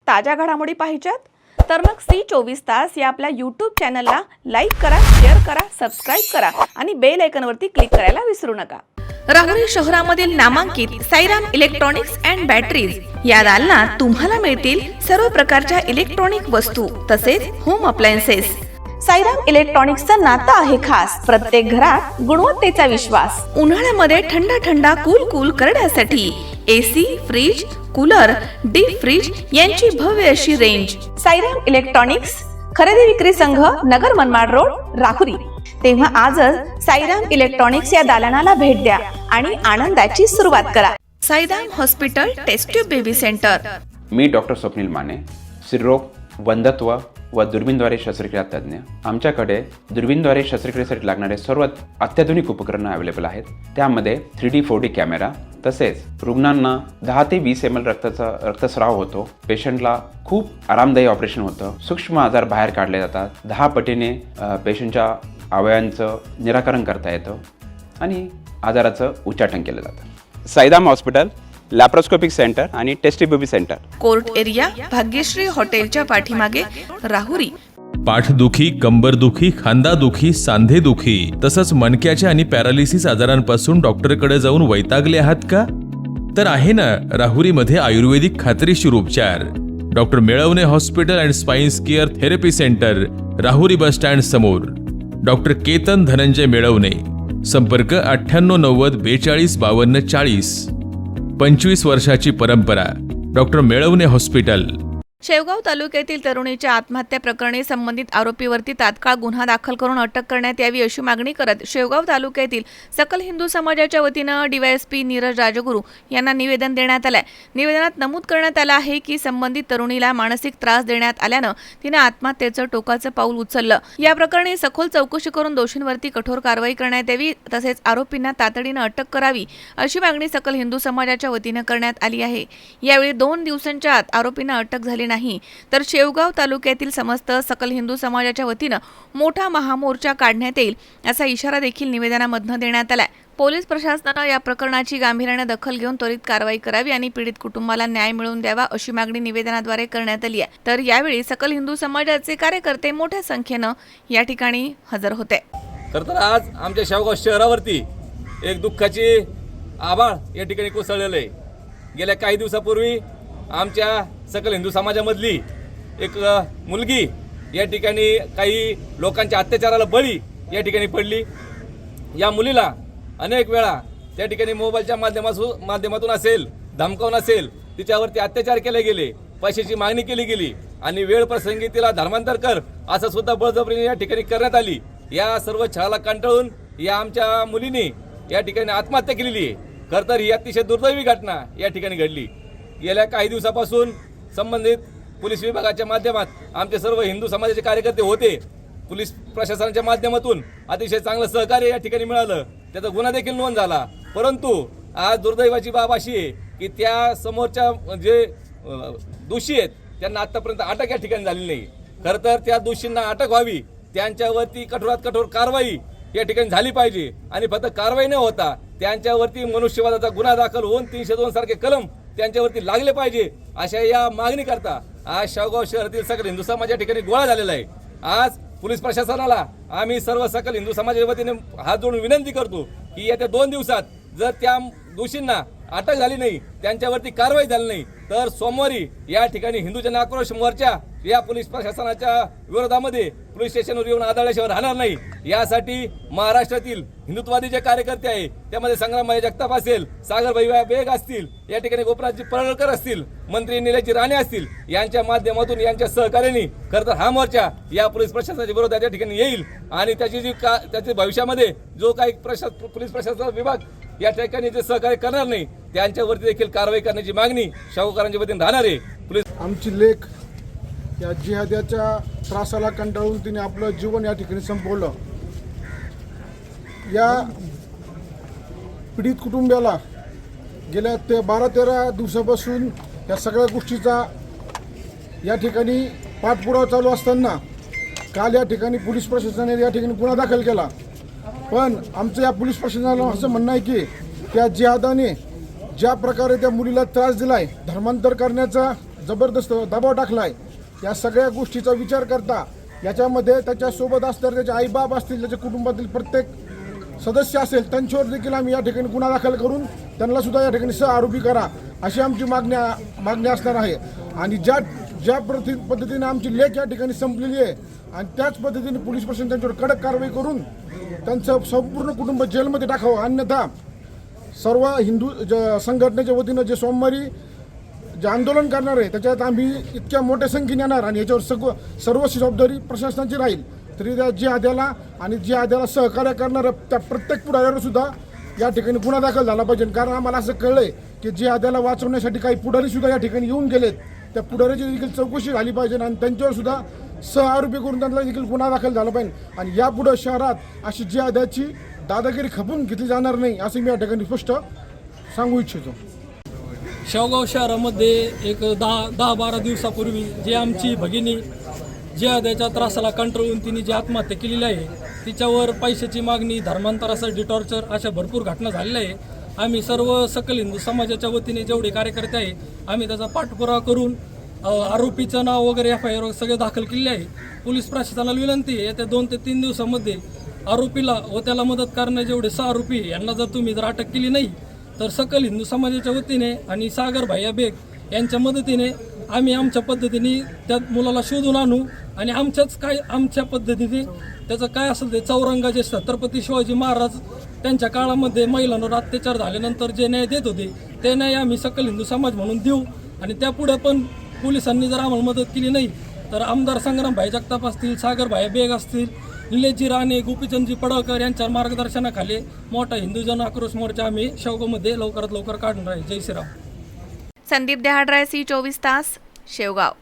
ताज्या घडामोडी पाहिजेत तर मग C24 तास या आपल्या YouTube चॅनलला लाईक करा, शेअर करा, सबस्क्राइब करा आणि बेल आयकॉनवरती क्लिक करायला विसरू नका। राहुरी शहरामधील नामांकित साईराम इलेक्ट्रॉनिक्स अँड बॅटरीज या दालनात तुम्हाला मिळतील सर्व प्रकारच्या इलेक्ट्रॉनिक वस्तू तसेच होम अप्लायन्सेस। साईराम इलेक्ट्रॉनिक्सचं नातं आहे खास, प्रत्येक घरात गुणवत्तेचा विश्वास। उन्हाळ्यामध्ये थंड कूल करण्यासाठी AC, fridge, cooler, deep fridge यांची भव्य अशी रेंज। साईराम इलेक्ट्रॉनिक्स खरेदी विक्री संघ, नगर मनमाड रोड, राहुरी। तेव्हा आजच साईराम इलेक्ट्रॉनिक्स या दालनाला भेट द्या आणि आनंदाची सुरुवात करा। Sairam hospital test tube baby centre. मी डॉक्टर स्वप्नील माने, स्त्रीरोग, वंध्यत्व व दुर्बीणद्वारे शस्त्रक्रिया तज्ञ। आमच्याकडे दुर्बीणद्वारे शस्त्रक्रियेसाठी लागणारे सर्व अत्याधुनिक उपकरणं अवेलेबल आहेत। त्यामध्ये 3D 4D कॅमेरा, तसेच रुग्णांना 10 ते 20 ml रक्तस्राव होतो। पेशंटला खूप आरामदायी ऑपरेशन होतं। सूक्ष्म आजार बाहेर काढले जातात। 10 पटीने पेशंटच्या अवयवांचं निराकरण करता येतं आणि आजाराचं उच्चाटन केलं जातं। साईराम हॉस्पिटल, लॅप्रोस्कोपिक सेंटर आणि test baby centre, court area, Bhagyashree हॉटेलच्या पाठीमागे, राहुरी। पाठदुखी, कंबरदुखी, खांदादुखी, सांधेदुखी तसंच मणक्याच्या आणि पॅरालिसिस आजारांपासून डॉक्टरकडे जाऊन वैतागले आहात का? तर आहे ना राहुरीमध्ये आयुर्वेदिक खात्रीशीर उपचार। Doctor Melavane hospital and spine care therapy centre, Rahuri bus stand समोर। डॉक्टर केतन धनंजय मेळवणे, संपर्क 9890 42 52 40। 25 वर्षाची परंपरा, डॉक्टर मेळवणे हॉस्पिटल। शेवगाव तालुक्यातील तरुणीच्या आत्महत्या प्रकरणी संबंधित आरोपीवरती तात्काळ गुन्हा दाखल करून अटक करण्यात यावी अशी मागणी करत शेवगाव तालुक्यातील सकल हिंदू समाजाच्या वतीनं DYSP नीरज राजगुरू यांना निवेदन देण्यात आलंय। निवेदनात नमूद करण्यात आलं आहे की संबंधित तरुणीला मानसिक त्रास देण्यात आल्यानं तिने आत्महत्येचं टोकाचं पाऊल उचललं। या प्रकरणी सखोल चौकशी करून दोषींवरती कठोर कारवाई करण्यात यावी तसेच आरोपींना तातडीनं अटक करावी अशी मागणी सकल हिंदू समाजाच्या वतीनं करण्यात आली आहे। यावेळी 2 दिवसांच्या आत आरोपींना अटक झाली नाही तर शेवगाव तालुक्यातील समस्त सकल हिंदू समाजाच्या वतीनं मोठा महामोर्चा काढण्यात येईल असा इशारा देखील निवेदनामधून देण्यात आलाय। पोलीस प्रशासनानं या प्रकरणाची गांभीर्याने दखल घेऊन त्वरित कारवाई करावी आणि पीडित कुटुंबाला न्याय मिळवून द्यावा अशी मागणी निवेदनाद्वारे करण्यात आली आहे। तर यावेळी सकल हिंदू समाजाचे कार्यकर्ते मोठ्या संख्येनं या ठिकाणी हजर होते। तर आज आमच्या शेवगाव शहरावरती एक दुःखाची आभाळ या ठिकाणी कोसळलेलं आहे। गेल्या काही दिवसापूर्वी आमच्या सकल हिंदू समाजामधली एक मुलगी या ठिकाणी काही लोकांच्या अत्याचाराला बळी या ठिकाणी पडली। या मुलीला अनेक वेळा त्या ठिकाणी मोबाईलच्या माध्यमातून असेल, धमकावून असेल, तिच्यावरती अत्याचार केले गेले, पैशाची मागणी केली गेली आणि वेळ प्रसंगी तिला धर्मांतर कर असं सुद्धा बळजबरीने या ठिकाणी करण्यात आली। या सर्व छळाला कंटाळून या आमच्या मुलीने या ठिकाणी आत्महत्या केलेली आहे। खरं तर ही अतिशय दुर्दैवी घटना या ठिकाणी घडली। गेल्या काही दिवसापासून संबंधित पोलीस विभागाच्या माध्यमात आमचे सर्व हिंदू समाजाचे कार्यकर्ते होते। पोलीस प्रशासनाच्या माध्यमातून अतिशय चांगलं सहकार्य या ठिकाणी मिळालं, त्याचा गुन्हा देखील नोंद झाला। परंतु आज दुर्दैवाची बाब अशी आहे की त्या समोरच्या जे दोषी आहेत त्यांना आतापर्यंत अटक या ठिकाणी झाली नाही। खरं तर त्या दोषींना अटक व्हावी, त्यांच्यावरती कठोरात कठोर कारवाई या ठिकाणी झाली पाहिजे आणि फक्त कारवाई न होता त्यांच्यावरती मनुष्यवधाचा गुन्हा दाखल होऊन 302 सारखे कलम त्यांच्यावरती लागले पाहिजे अशा या मागणी करता आज शेवगाव शहरातील सकल हिंदू समाज या ठिकाणी गोळा झालेला आहे। आज पोलीस प्रशासनाला आम्ही सर्व सकल हिंदू समाजाच्या वतीने हात जोडून विनंती करतो की येत्या 2 दिवसात जर त्या दोषींना अटक झाली नाही, त्यांच्यावरती कारवाई झाली नाही तर सोमवारी या ठिकाणी हिंदू जन आक्रोश मोर्चा या पोलीस प्रशासनाच्या विरोधामध्ये पोलीस स्टेशनवर येऊन आदळल्याशिवाय राहणार नाही। यासाठी महाराष्ट्रातील हिंदुत्ववादी जे कार्यकर्ते आहे त्यामध्ये संग्रामभाई जगताप असेल, सागरभाई बेग असतील, या ठिकाणी गोपराजजी पडळकर असतील, मंत्री निलेशजी राणे असतील, यांच्या माध्यमातून यांच्या सहकार्याने खरं तर हा मोर्चा या पोलीस प्रशासनाच्या विरोधात या ठिकाणी येईल आणि त्याची भविष्यामध्ये जो काही पोलीस प्रशासन विभाग या ठिकाणी जे सहकार्य करणार नाही त्यांच्यावरती देखील कारवाई करण्याची मागणी शेवगावकरांच्या वतीने राहणार आहे। पोलीस आमची लेख या जिहाद्याच्या त्रासाला कंटाळून तिने आपलं जीवन या ठिकाणी संपवलं। या पीडित कुटुंबियाला गेल्या 12-13 दिवसापासून या सगळ्या गोष्टीचा या ठिकाणी पाठपुरावा चालू असताना काल या ठिकाणी पोलीस प्रशासनाने या ठिकाणी गुन्हा दाखल केला। पण आमचं या पोलीस प्रशासनाला असं म्हणणं आहे की त्या जिहादाने ज्या प्रकारे त्या मुलीला त्रास दिलाय, धर्मांतर करण्याचा जबरदस्त दबाव टाकला आहे. या सगळ्या गोष्टीचा विचार करता याच्यामध्ये त्याच्यासोबत असणारे त्याचे आईबाप असतील, त्याच्या कुटुंबातील प्रत्येक सदस्य असेल, त्यांच्यावर देखील आम्ही या ठिकाणी गुन्हा दाखल करून त्यांना सुद्धा या ठिकाणी आरोपी करा अशी आमची मागणी असणार आहे. आणि ज्या पद्धतीने आमची लेख या ठिकाणी संपलेली आहे आणि त्याच पद्धतीने पोलीस प्रशासन त्यांच्यावर कडक कारवाई करून त्यांचं संपूर्ण कुटुंब जेलमध्ये टाकावं. अन्यथा सर्व हिंदू संघटनेच्या वतीनं जे सोमवारी जे आंदोलन करणार आहे त्याच्यात आम्ही इतक्या मोठ्या संख्येने येणार आणि याच्यावर सर्व जबाबदारी प्रशासनाची राहील. तरी त्या जिहाद्याला आणि जिहाद्याला सहकार्य करणाऱ्या त्या प्रत्येक पुढाऱ्यावर सुद्धा या ठिकाणी गुन्हा दाखल झाला पाहिजे. कारण आम्हाला असं कळलंय की जिहाद्याला वाचवण्यासाठी काही पुढारी सुद्धा या ठिकाणी येऊन गेलेत. त्या पुढाऱ्याची देखील चौकशी झाली पाहिजे आणि त्यांच्यावर सुद्धा सहआरोपी करून त्यांना देखील गुन्हा दाखल झाला पाहिजे. आणि यापुढे शहरात अशी जिहाद्याची दादागिरी खपून घेतली जाणार नाही असं मी या ठिकाणी स्पष्ट सांगू इच्छितो. शेवगाव शहरामध्ये एक 10-12 दिवसापूर्वी जे आमची भगिनी जिहाद्याच्या त्रासाला कंटाळून तिने जी आत्महत्या केलेली आहे, तिच्यावर पैशाची मागणी, धर्मांतरासाठी टॉर्चर अशा भरपूर घटना झालेल्या आहे. आम्ही सर्व सकल हिंदू समाजाच्या वतीने जेवढे कार्यकर्ते आहे आम्ही त्याचा पाठपुरावा करून आरोपीचं नाव वगैरे FIR सगळे दाखल केले आहे. पोलीस प्रशासनाला विनंती आहे येत्या 2 ते 3 दिवसामध्ये आरोपीला व त्याला मदत करणारे जेवढे 6 आरोपी यांना जर अटक केली नाही तर सकल हिंदू समाजाच्या वतीने आणि सागर भैया बेग यांच्या मदतीने आम्ही आमच्या पद्धतीने त्या मुलाला शोधून आणू आणि आमच्या पद्धतीने त्याचं काय असेल ते चौरंगा जे छत्रपती शिवाजी महाराज त्यांच्या काळामध्ये महिलांवर अत्याचार झाल्यानंतर जे न्याय देत होते ते न्याय आम्ही सकल हिंदू समाज म्हणून देऊ. आणि त्यापुढे पण पोलिसांनी जर आम्हाला मदत केली नाही तर आमदार संग्राम भाई जगताप असतील, सागर भाई बेग असतील, निलेशजी राणे, गोपीचंदजी पडळकर यांच्या मार्गदर्शनाखाली मोठा हिंदू जन आक्रोश मोर्चा आम्ही शेवगावमध्ये लवकरात लवकर काढणार आहे. जय श्रीराम. संदीप देहाडराय, C24 तास, शेवगाव.